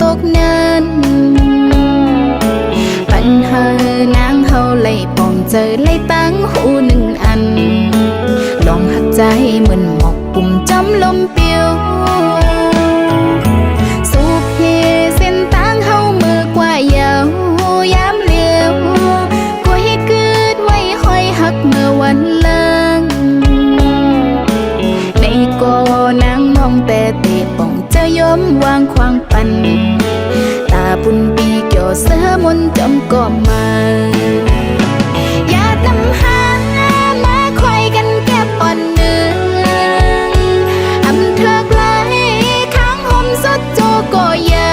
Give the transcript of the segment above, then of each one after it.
ตกเนินปัญหานางเฮาไล่ปองเจอไล่ตั้งหูหนึ่งอันลองหักใจเหมือนหมอกปุ่มจำลมเปียวสู่เพเส้นทางเฮามือกว่ายาวยามเลี้ยวก็ให้เกิดไว้คอยหักเมื่อวันเลิงในก็นางมองแต่เตะปองเจอยอมวางควางปันตาบุญปีเกี่ยวเสือมนจำก็มาอย่านำหามาคอยกันแก้ปอนเนื้ออำเธอไกลข้างห่มสดโจก็ยา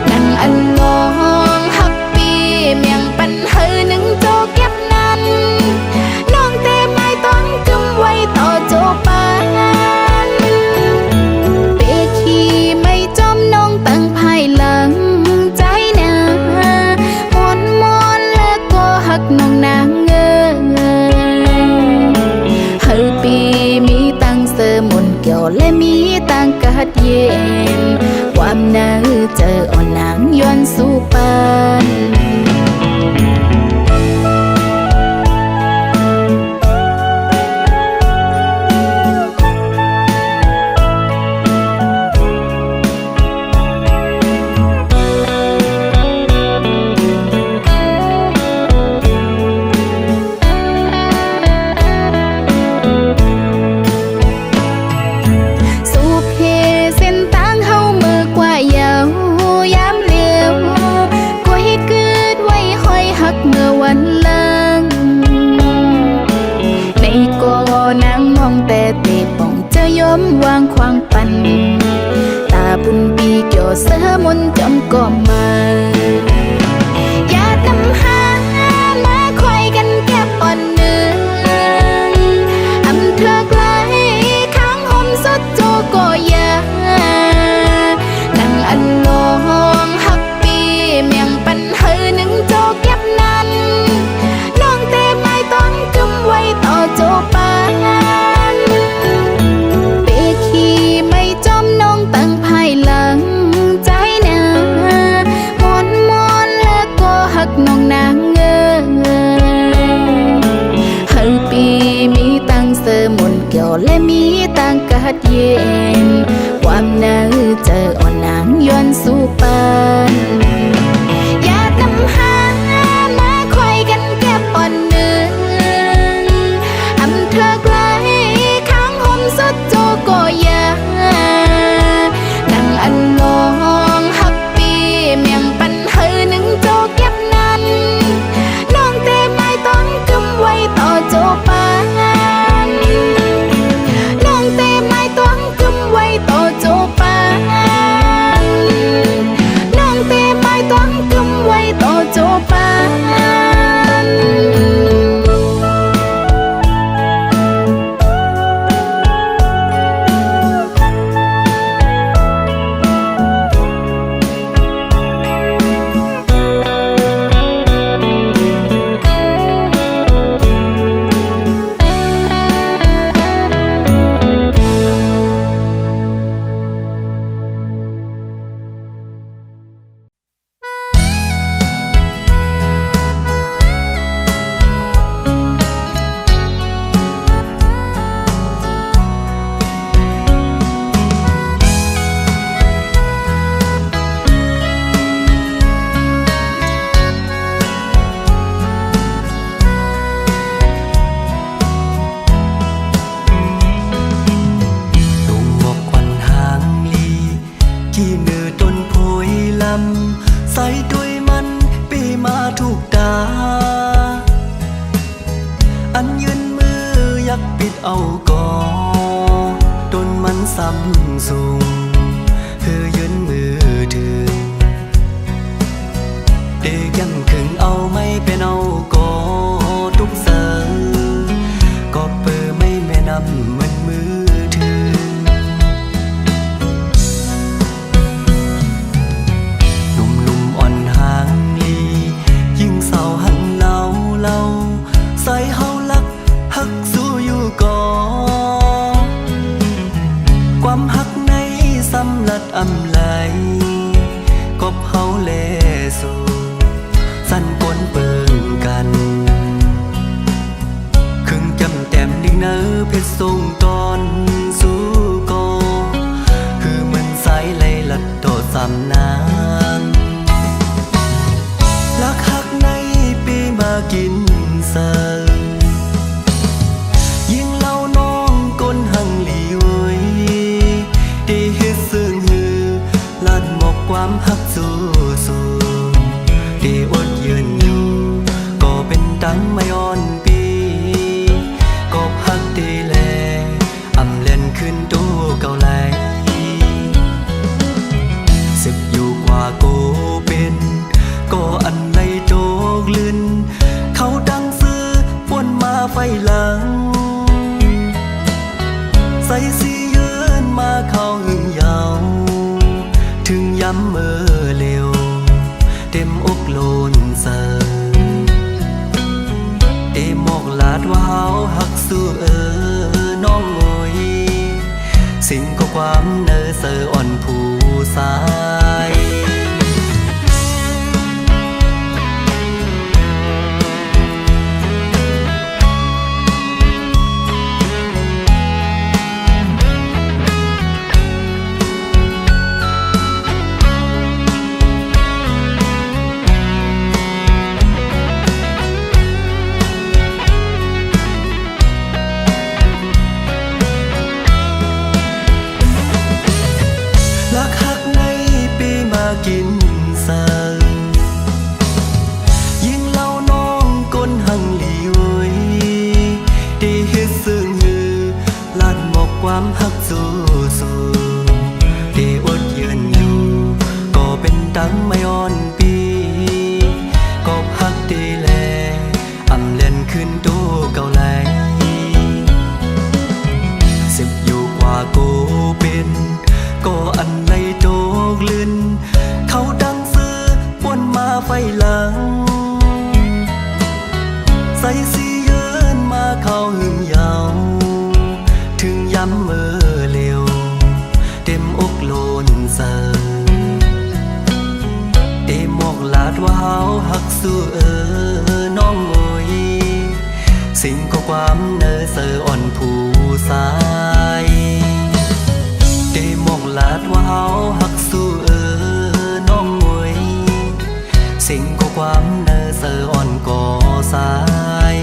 นั่งอันลองหักปีเมียงปันเฮอหนึ่งโจเก็บนั้นน้องเตไม่ต้องกำไว้ต่อโจปานเปขี้ไม่จอมน้องตั้งภายหลังใจนามอนแล้วก็หักน้องนางเงเฮอปีมีตั้งเสมนเกี่ยวและมีตั้งกัดเย็นความน่าเจออ่อนนางย้อนสู่ปานวางควางปันตาบุญปีเกี่ยวเสือมนจำก็มาอย่านำหามาคอยกันแก้ปอนเนื้ออำเธอไกลข้างห่มสดโจก็ยานั่งอันลองหักปีเมียงปันเฮอหนึ่งโจเก็บนั้นน้องเตไม่ต้องกำไว้ต่อโจปานตั้งภายหลังใจนามอนแล้วก็หักน้องนางเงเฮอปีมีตั้งเสมนเกี่ยวและมีตั้งกัดเย็นความน่าเจออ่อนนางย้อนสู่ปานอย่านำหามาคอยกันแก้ปอนเนื้ออำเธอไกลข้างห่มสดโจก็ยาอันลองหักปีเมียงปันเฮอหนึ่งโจเก็บนั้นน้องเตไม่ต้องกำไว้ต่อโจปานน้องเตไม่ต้องกำไว้ต่อโจปานน้องเตไม่ต้องกำไว้ต่อโจปานใส่ด้วยมันปีมาถูกตาอันยืนมือยักปิดเอาก่อต้นมันซ้ำสูงเธอยืนมือถึงเด็กยังขึงเอาไม่เป็นเอาก่อทุกเสริงก็เปิดไม่แม่นำเหมือนมือถึงใส่เฮาลักหักสู้อยู่ก่อความหักใน ไหลก็เผาเลสู่สั้นปนเปิงกันครึ่งจำแต้มดิ่งเนื้อเพชรทรงตอนสู้ก็คือมันสายไหลลัดโตสำนางลักหักในปีมากินเสิร์ยิ่งเล่าน้องก้นหังหลีเว้ยดีเฮ็ดซึ่งหือลัดหมกความหักสู้สู้ดีอดยืนอยู่ก็เป็นตังไม่อ่อนปีก็หักดีแลอำเล่นขึ้นตู้เก่าไหลสิบอยู่กว่าโกเป็นก็อันในโจกลื่นเขาดังซื้อป่วนมาไฟหลังใส่สียืนมาเข้าหึงยาวถึงย้ำเมื่อเร็วเต็มอกโลนเสอเอหมอกลาดว่าเฮาหักสู้น้องโอยสิ่งก็ความเนอเสออ่อนผู้สายกินเสิร์ยิ่งเล่าน้องก้นหังหลีเว้ยดีเฮ็ดซึ่งหือลัดหมกความหักสู้สู้ดีอดยืนอยู่ก็เป็นตังไม่อ่อนปีก็หักดีแลอำเล่นขึ้นตู้เก่าไหลสิบอยู่กว่าโกเป็นก็อันในโจกลื่นเขาดังซื้อป่วนมาไฟหลังใส่สียืนมาเข้าหึงยาวถึงย้ำเมื่อเร็วเต็มอกโลนเสอเอหมอกลาดว่าเฮาหักสู้น้องโอยสิ่งก็ความเนอเสออ่อนผู้สายเอหมอกลาดว่าเฮาหักสู้น้องโอยสิ่งก็ความเนอเสออ่อนก่อสาย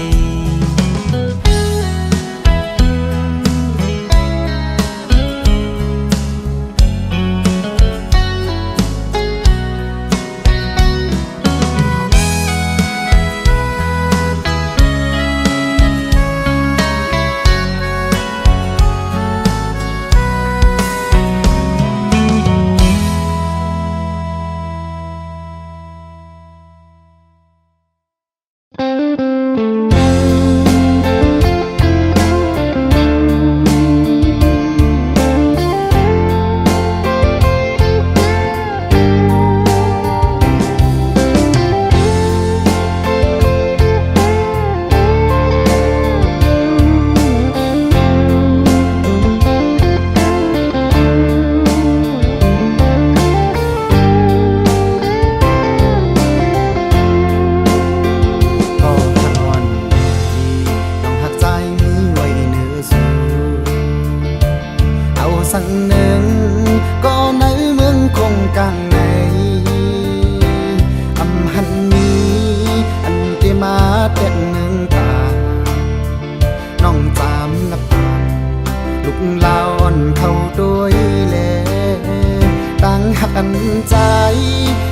ใจ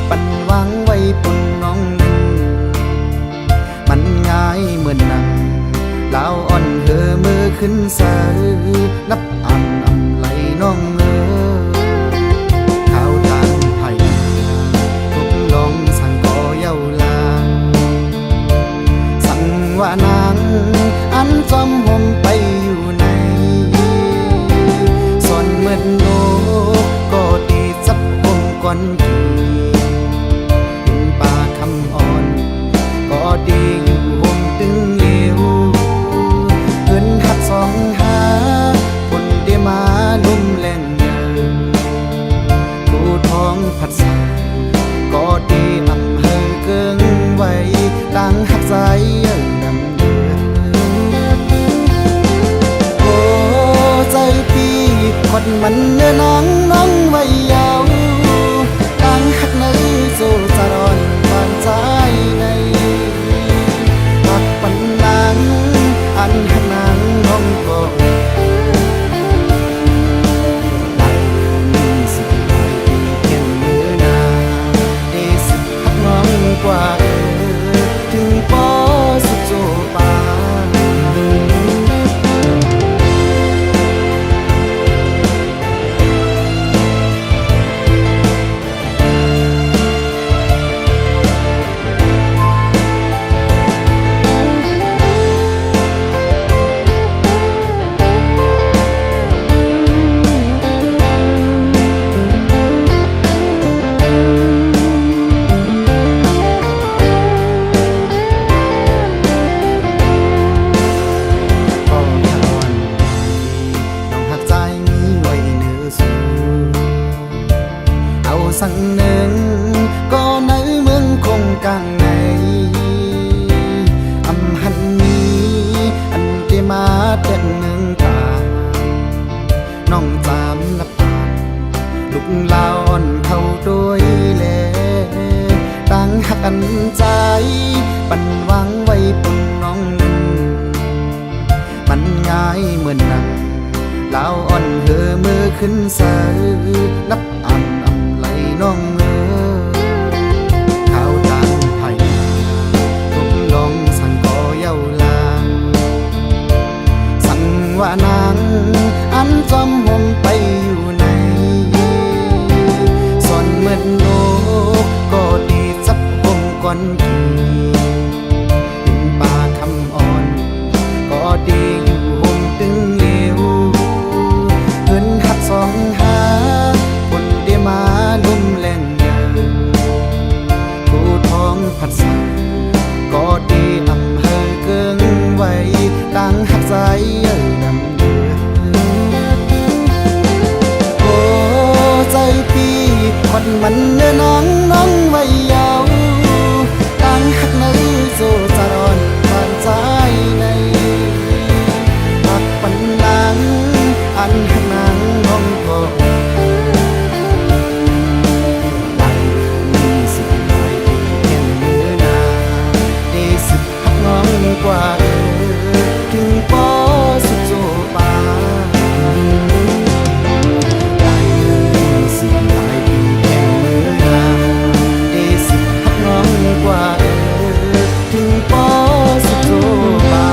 ปันวางไว้ปุ่นน้องนึงมันง่ายเหมือนนังลาวอ่อนเธอมือขึ้นเสือนับอันอำไหลน้องข้าวทานไผ่ทุกลองสั่งก่อเย้าลาสั่งว่านางอันจอมห่มไปอยู่ในส่วนเหมือนโลกก็ตีจับห่มก่อนกี่เห็นป่าคำอ่อนก็ดีอยู่ห่มตึงเลี้ยวเงินหักสองหาคนได้มาลุ่มแรงเยอะผู้ สังหนึ่งก็ในเมืองคงกลางในอำหันนี้อันที่มาแต่เมืองตาน้องจามนับตาลูกลาอ่อนเข้าด้วยแลต่างหักกันใจปันวางไว้บนน้องนั้นมันง่ายเหมือนนั้นลาวอ่อนเธอมือขึ้นเสือนับอันอำไหลน้องข้าวตังไผ่ทุกลองสั่งก่อเย้าลางสั่งว่านางอันจอมหงไปอยู่ในส่วนเหมือนโลกก็ดีจับหงก่อนทีดินป่าคำอ่อนก็ดีอยู่หงตึงเหลวเพิ่นหักสองหาคนได้มาลุ่มแรงยาวผู้ท้องผัดสาก็ดีอำเภอเกิงไว้ต่างหักใจนำเดือโอ้ใจพี่คนมันเนื้อน้องน้องไว้ยาวต่างหักในโซจารอนผ่านใจในหักปันนางอันหักนางน้องก็ได้มีสิบหลายปีแห่งมือนาได้สิบหักน้องกว่าถึงปอสุดโจปาได้สิบหลายปีแห่งมือนาได้สิบหักน้องกว่าถึงปอสุดโจปา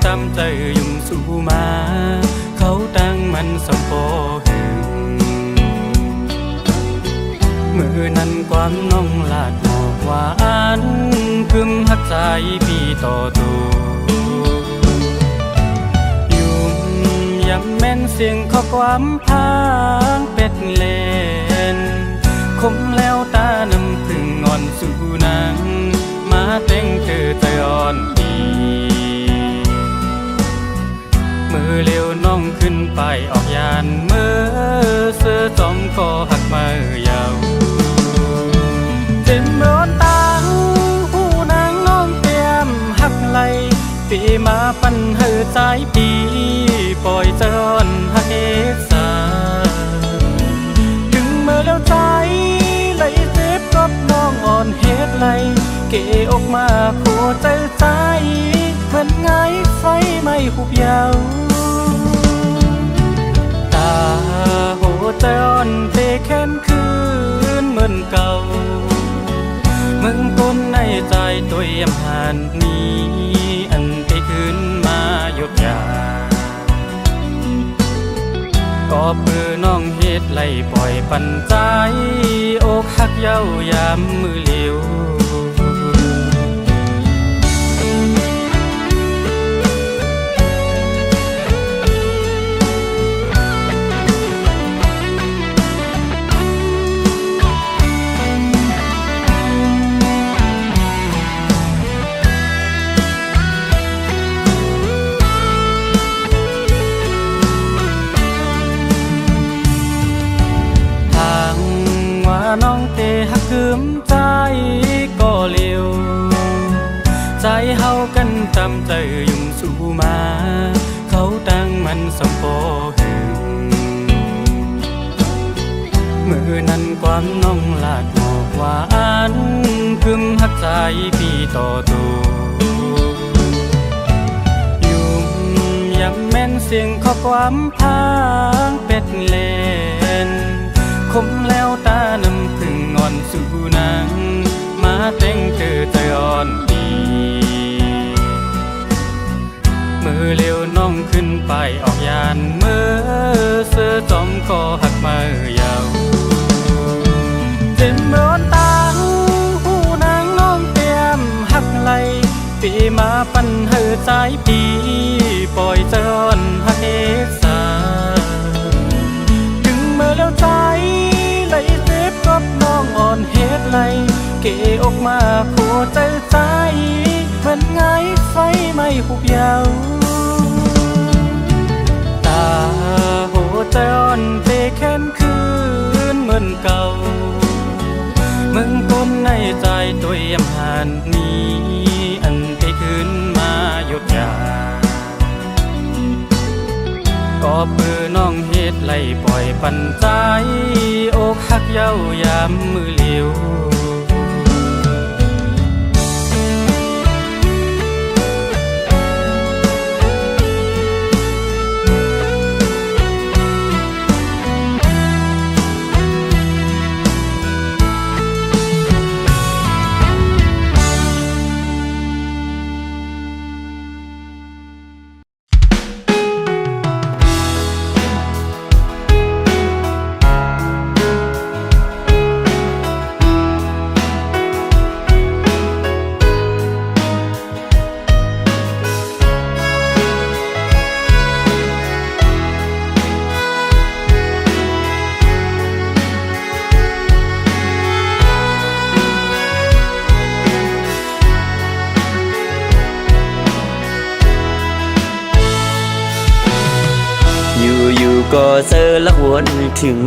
ตามใจยุ่งสู่มาเขาตั้งมันสมโพหึงมือนั้นความน้องลาดหอกหวานคึมหักใจพี่ต่อตัวยุ่มย้ำแม่นเสียงข้อความพางเป็ดเล่นคมแล้วตานำพึ่งอ่อนสู่นางมาเต้งเธอใจอ่อนดีมือเร็วน้องขึ้นไปออกยานมือเสื้อจอมก็หักมือยาวเต็มร้อนตาหูนางน้องเตรียมหักไหลปีมาปันเฮอใจปีปล่อยเจอนหักเอสาถึงมือแล้วใจไหลเจ็บกับน้องอ่อนเฮ็ดไหลเกออกมาโคใจใจเหมือนไงไฟไม่หุบยาวตาโหใจอ่อนเตะแค้นคืนเหมือนเก่ามึงต้นในใจตัวเยี่ยมหันนี้อันที่คืนมาหยุดยาก็เพื่อน้องเฮ็ดไล่ปล่อยปันใจอกหักเย้ายามมือเลี้ยวน้องเตะหักคืมใจก็เลี้ยวใจเฮากันตามใจยุ่งสู่มาเขาตั้งมันสมโพหึง มือนั้นความน้องลาดหมอกหวานคึมหักใจพี่ต่อตูยุ่มยำแม่นเสียงข้อความพางเป็ดเลนคมแล้วตาน้ำพึ่งอ่อนสู่นางมาแต่งเจอใจอ่อนดีมือเร็วน้องขึ้นไปออกยานเมื่อเสื้อจอมคอหักมือยาวเจ็บเมื่อตาหูนางน้องเตรียมหักไหลปีมาปั่นเหือใจปีปล่อยเจอนหักเอสาถึงเมื่อแล้วใจไหลเจ็บกับน้องอ่อนเฮ็ดไหลเกออกมาผัวใจใจเหมือนไงไฟไม่หุบยาวตาโหใจอ่อนเตะแค้นคืนเหมือนเก่ามึงก้นในใจตัวเยี่ยมหันนี้อันเตะคืนมาหยุดยาก็ปือน้องเฮ็ดไล่ปล่อยปันใจอกหักเย้ายามมือเหลียวอยู่ก็เจอละหวนถึง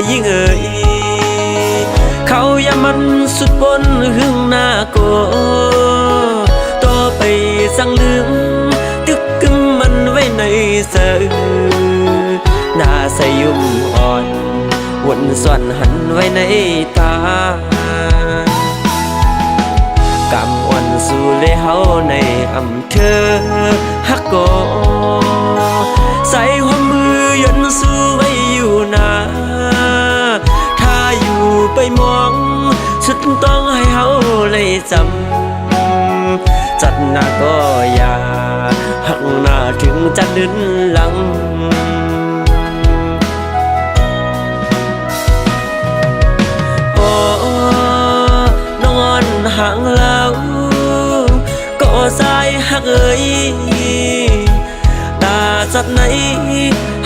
ยิ่งเขาอย่ามันสุดบนหึงหน้าก็ต่อไปสั่งลืมตึกกึมมันไว้ในเสือหน้าใสยุ่มอ่อนวนส่วนหันไว้ในตากำวันสู่เลยเฮาในอำเภอฮักโกใส่หัวมือยันสู้ไว้อยู่นาถ้าอยู่ไปมองสุดต้องให้เฮาเลยจำจัดหน้าก็อย่าหักหน้าถึงจะดึนหลังโอ้นอนห่างแล้วก็สายหักตาจัดไหน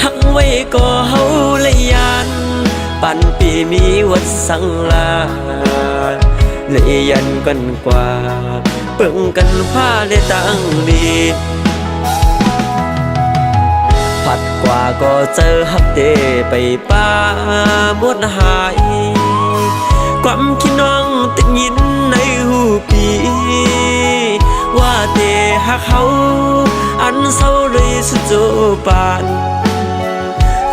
หักไว้ก็เฮาเลยยานปันปีมีวัดสังลาเลยยันกันกว่าเปิ่งกันผ้าเลยตั้งดีผัดกว่าก็เจอฮักเตไปป้าหมดหายความคิดน้องติดยินในหูปีว่าเตหักเขาอันเศร้าเลยสุดโจปาน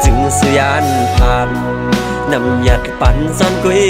จึงสุยานผ่านนำหยัดปั่นซ่อนกุย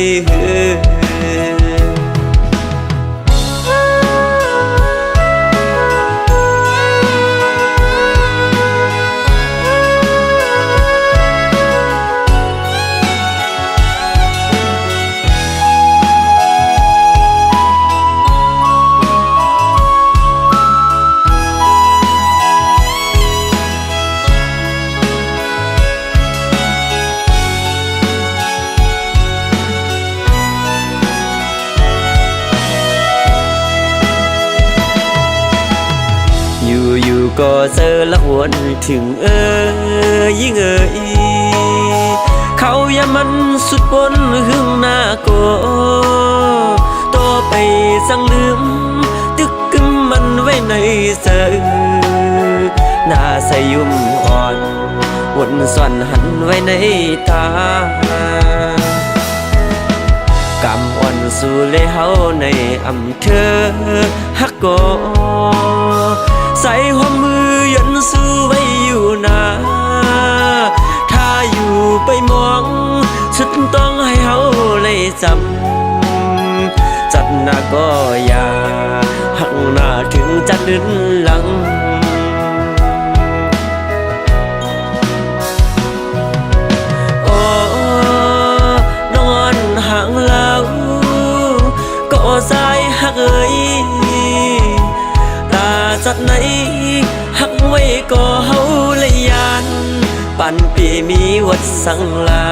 อยู่ก็เจอละหวนถึงยิ่งเขาอย่ามันสุดบนหึงหน้าก็ต่อไปสั่งลืมตึกกึมมันไว้ในเสือหน้าใสยุ่มอ่อนวนส่วนหันไว้ในตากำอ่อนสู่เลยเฮาในอำเภอฮักโกใส่หัวมือยันสู้ไว้อยู่นาถ้าอยู่ไปมองส ต้องให้เฮาเลยจำจัดหน้าก็อย่าหักหน้าถึงจะดึนหลังโอ้นอนห่างแล้วก็สายหักเอ่ยตาจัดไหนหักไว้ก็เฮาเลยยานปันปีมีวัดสังลา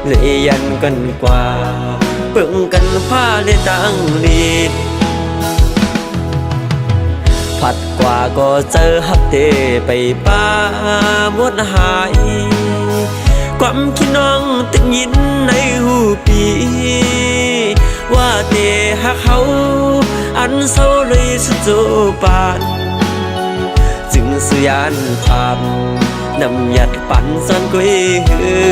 เลยยันกันกว่าเปิ่งกันผ้าเลยตั้งลีดผัดกว่าก็เจอฮับเตไปป้าหมดหายความคิดน้องตึกยินในหูปีว่าเตหักเขาอันเศร้าเลยสุดโจปานจึงสุยานภาพนำยัดปั่นซ่อนกุยหือ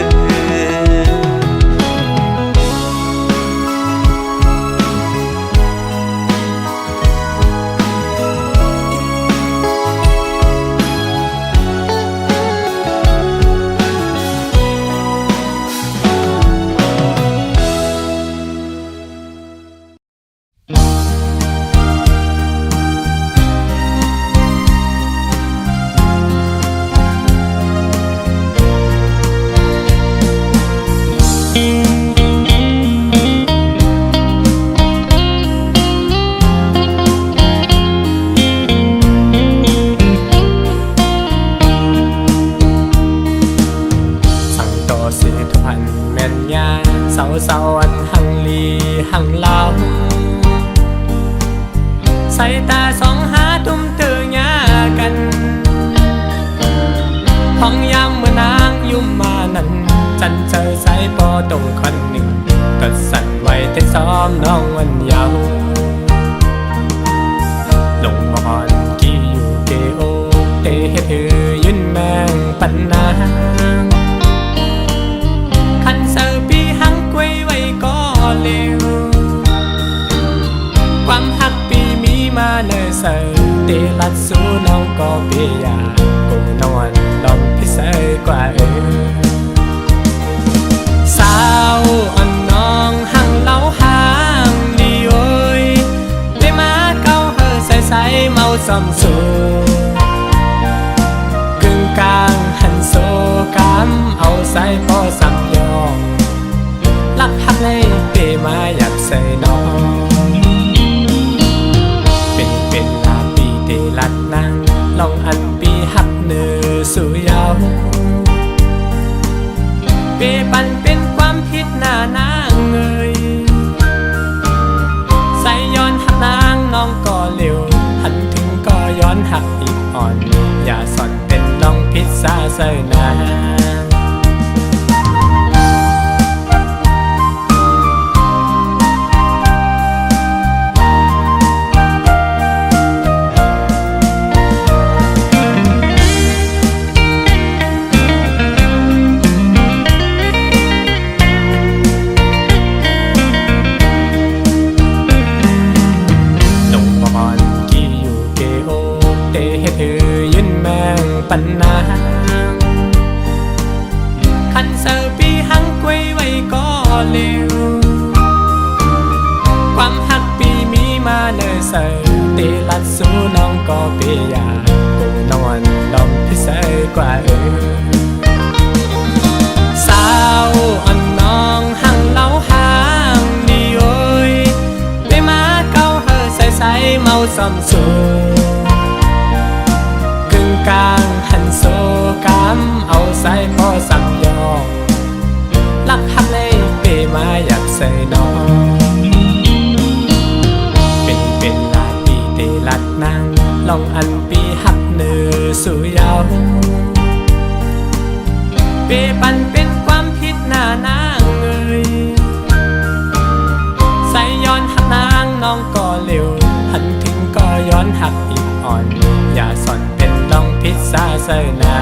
เศร้าอันหังลีหังลาวใส่ตาสองหาตุ้มตื่นยากันห้องยามเมื่อนางยุ่มมานั้นจันเจอใส่ปอตรงคนหนึ่งก็สั่นไว้แต่ซ้อมน้องวันยาวลงบอนกี่อยู่เกโอเตเฮ็ดยืนแมงปันนาความหักปีมีมาเนอเสอเตลัดสู้น้องก็เปียกูนอนลองพิเศษกว่าสาวอ่อนน้องหังเล่าห่างดีโอยได้มาเก้าเฮอใสเมาซ้ำสูกึ่งกลางหันโซกำเอาใส่พอซ้ำยองลักหักเลยเปมาอยากใส่น้องเป็นลาปีเตลัดนางลองอันปีหักเนื้อสู่ยาวเปปันเป็นความผิดหน้านางเอ่ยใส่ย้อนหักนางน้องก็เร็วหันถึงก็ย้อนหักอีกอ่อนอย่าสอนเป็นลองพิษซาใส่นางปันนาคันเซอร์ปีหังกวยไว้ก็เร็วความหักปีมีมาเนอเซอร์เตลัดสู้น้องก็เปียกูนอนลองพิเศษกว่าสาวอ่อนน้องหังเล่าห่างดีโอยได้มาเก้าเฮอใสเมาซ้ำสูกลางหันโซกำเอาใส่พอซ้ำยองลักหักเลยเปมาอยากใส่น้องเป็นลาปีเตลัดนางลองอันปีหักเนื้อสู่ยาวเปปันเป็นความผิดหน้านางเอ่ยใส่ย้อนหักนางน้องก็เร็วหันถึงก็ย้อนหักอีกอ่อนอย่าสอนเป็นลองพิษซาใส่นา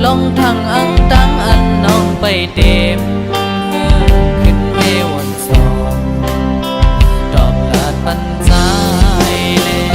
ลงทางอังตังอันน้องไปเต็มขึ้นเมวันสองดอกลาดปันใจเลย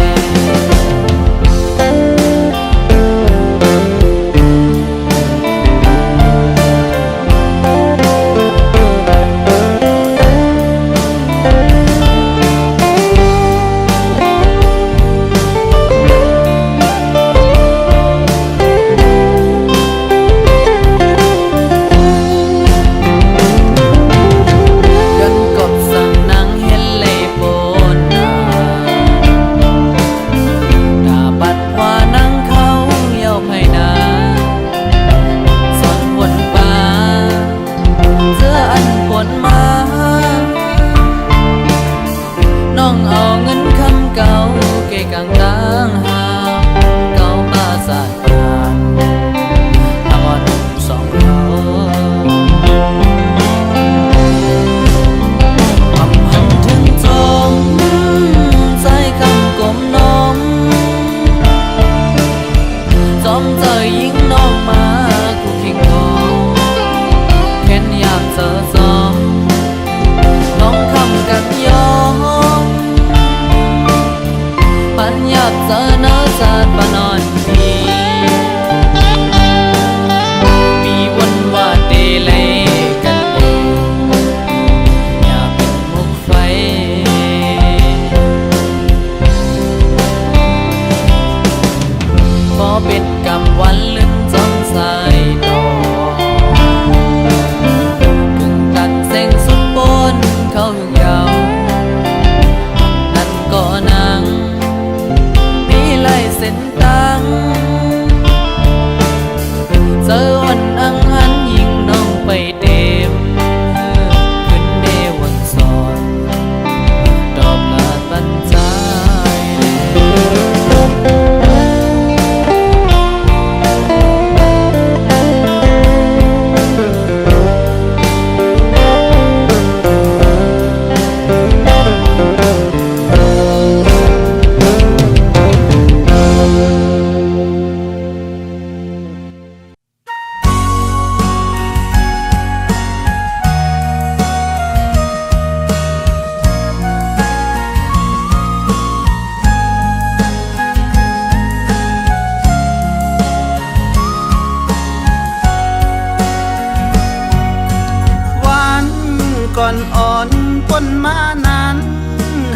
ก่อนอ่อนปนมานั้น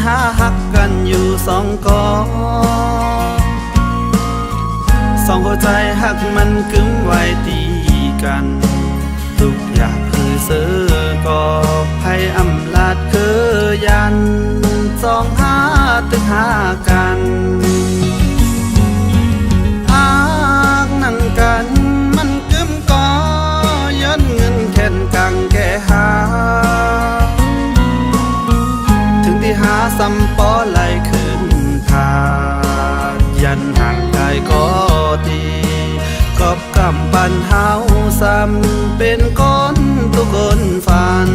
หาหักกันอยู่สองกอสองหัวใจหักมันกึ้มไว้ตีกันทุกอย่างคือเสือกอให้อำลาดคือยันสองหาตึกหากันหักนั่งกันมันกึ้มกอย้อนเงินแค่นกังแก่หาถึงที่หาซ้ำปอไหลขึ้นทายันห่างกายก็ดีกอบกำปันเฮาซ้ำเป็นคนทุกคนฝัน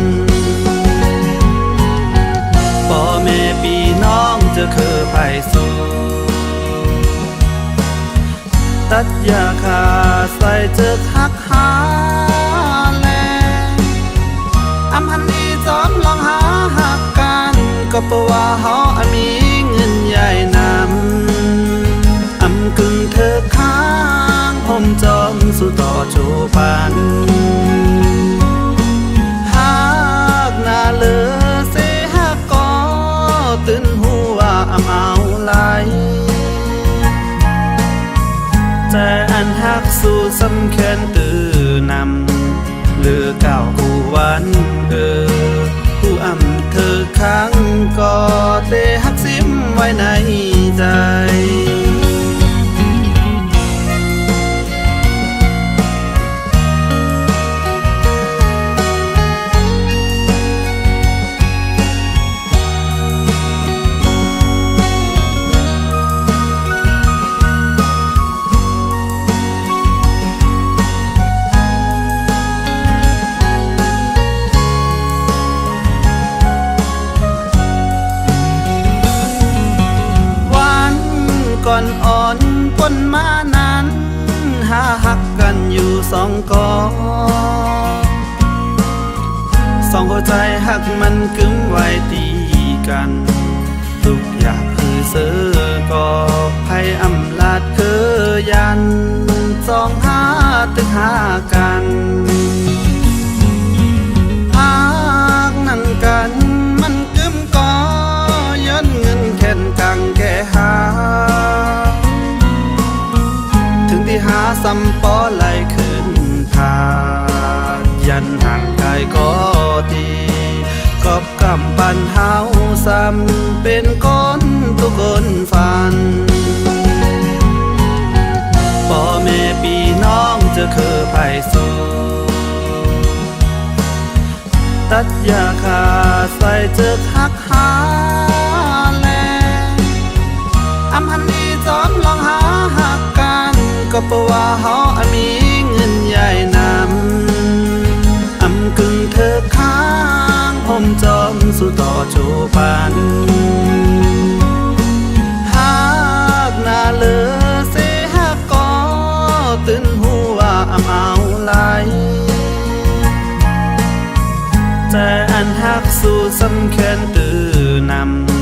พ่อแม่พี่น้องจะคือไผสู่ตัดยาคาใส่เจอหักหาแลอำพันดีจอมลองหาหักกันก็เพราะว่าเฮามีเงินใหญ่นำอำกึ่งเธอค้างผมจอมสู่ต่อโจปันหักหน้าเลือเสหักก็ตื่นหัวอำเอาไหลแต่อันหักสู่สำแค้นตื่นำเลือเก่ากูวันผู้อำเธอค้างก็เตหักซิมไว้ในใจก่อนอ่อนปนมานั้นหาหักกันอยู่ สองกอสองหัวใจหักมันกึ้มไว้ตีกันทุกอย่างคือเสือกอภัยอำลาดคือยันสองหาตึกหากันหากนั่งกันมันกึ้มกอย้อนเงินแค่นกังแก่หาถึงที่หาซ้ำปอไหลขึ้นทายันห่างไกลก็ดีกอบกำปันเฮาซ้ำเป็นคนทุกคนฝันพ่อแม่พี่น้องจะคือไผ่สู้ตัดยาขาใส่เจอหักหาแลอำหันดีจอมลองหาหักกันก็เพราะว่าเฮามีเงินใหญ่นำอำกึ่งเธอค้างผมจอมสู่ต่อจูปันหากหน้าเลือเสหักก็ตื่นหัวอำเอาไหลแต่อันหักสู่สำแค้นตื่นนำ